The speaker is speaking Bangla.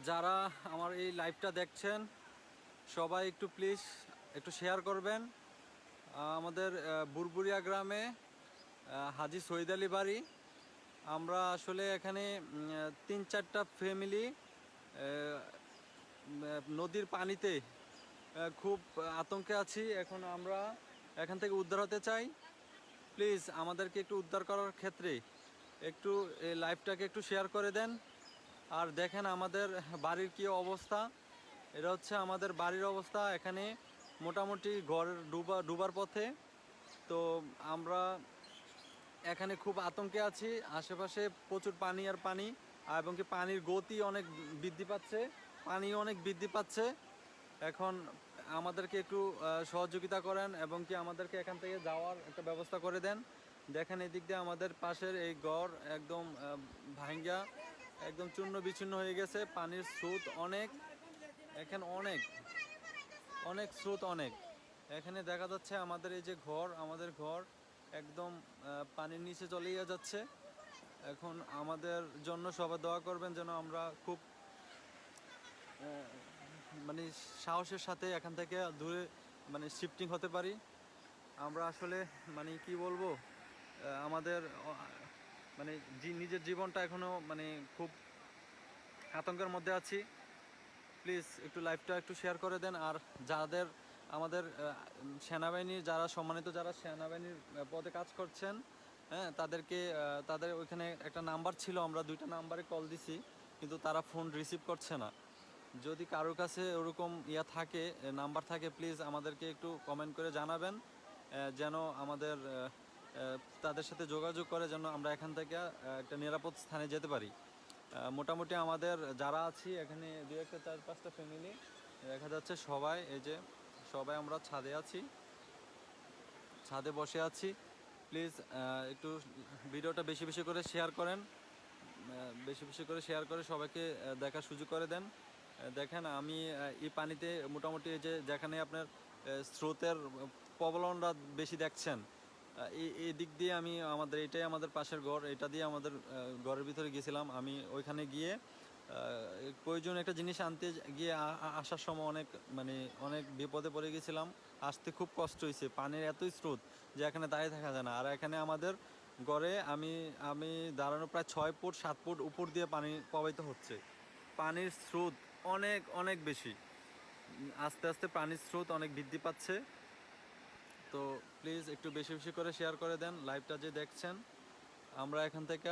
যারা আমার এই লাইভটা দেখছেন সবাই একটু প্লিজ একটু শেয়ার করবেন। আমাদের বুরবুরিয়া গ্রামে হাজী সৈয়দ আলী বাড়ি। আমরা আসলে এখানে 3-4টা ফ্যামিলি নদীর পানিতে খুব আতঙ্কে আছি। এখন আমরা এখান থেকে উদ্ধার হতে চাই। প্লিজ আমাদেরকে একটু উদ্ধার করার ক্ষেত্রে একটু এই লাইভটাকে একটু শেয়ার করে দেন। আর দেখেন আমাদের বাড়ির কী অবস্থা। এটা হচ্ছে আমাদের বাড়ির অবস্থা। এখানে মোটামুটি ঘর ডুবার পথে। তো আমরা এখানে খুব আতঙ্কে আছি। আশেপাশে প্রচুর পানি আর পানি, এবং কি পানির গতি অনেক বৃদ্ধি পাচ্ছে, পানি অনেক বৃদ্ধি পাচ্ছে। এখন আমাদেরকে একটু সহযোগিতা করেন এবং কি আমাদেরকে এখান থেকে যাওয়ার একটা ব্যবস্থা করে দেন। দেখেন এদিক দিয়ে আমাদের পাশের এই ঘর একদম ভাঙ্গা একদম চূর্ণ বিচূর্ণ হয়ে গেছে। পানির স্রোত অনেক, এখানে অনেক অনেক স্রোত অনেক। এখানে দেখা যাচ্ছে আমাদের এই যে ঘর, আমাদের ঘর একদম পানির নিচে চলে যাচ্ছে। এখন আমাদের জন্য সবাই দোয়া করবেন যেন আমরা খুব মানে সাহসের সাথে এখান থেকে দূরে মানে শিফটিং হতে পারি। আমরা আসলে মানে কি বলবো, আমাদের মানে নিজের জীবনটা এখনও মানে খুব আতঙ্কের মধ্যে আছি। প্লিজ একটু লাইভটা একটু শেয়ার করে দেন। আর যাদের আমাদের সেনাবাহিনীর যারা সম্মানিত, যারা সেনাবাহিনীর পদে কাজ করছেন, হ্যাঁ, তাদের ওইখানে একটা নাম্বার ছিল, আমরা 2টা নাম্বারে কল দিছি, কিন্তু তারা ফোন রিসিভ করছে না। যদি কারোর কাছে ওরকম থাকে, নাম্বার থাকে, প্লিজ আমাদেরকে একটু কমেন্ট করে জানাবেন, যেন আমাদের তাদের সাথে যোগাযোগ করে যেন আমরা এখান থেকে একটা নিরাপদ স্থানে যেতে পারি। মোটামুটি আমাদের যারা আছি এখানে 2-1 4-5টা ফ্যামিলি দেখা যাচ্ছে। সবাই এই যে সবাই আমরা ছাদে আছি, ছাদে বসে আছি। প্লিজ একটু ভিডিওটা বেশি বেশি করে শেয়ার করেন, বেশি বেশি করে শেয়ার করে সবাইকে দেখার সুযোগ করে দেন। দেখেন আমি এই পানিতে মোটামুটি এই যে যেখানে আপনার স্রোতের প্রবলনটা বেশি দেখছেন, এই দিক দিয়ে আমি এটাই আমাদের পাশের ঘর, এটা দিয়ে আমাদের ঘরের ভিতরে গিয়েছিলাম। আমি ওইখানে গিয়ে প্রয়োজন একটা জিনিস আনতে গিয়ে আসার সময় অনেক বিপদে পড়ে গেছিলাম। আসতে খুব কষ্ট হয়েছে, পানির এতই স্রোত যে এখানে দাঁড়িয়ে থাকা যায় না। আর এখানে আমাদের গড়ে আমি দাঁড়ানো প্রায় 6 ফুট 7 ফুট উপর দিয়ে পানি প্রবাহিত হচ্ছে। পানির স্রোত অনেক অনেক বেশি, আস্তে আস্তে পানির স্রোত অনেক বৃদ্ধি পাচ্ছে। তো প্লিজ একটু বেশি বেশি করে শেয়ার করে দেন লাইভটা যে দেখছেন। আমরা এখান থেকে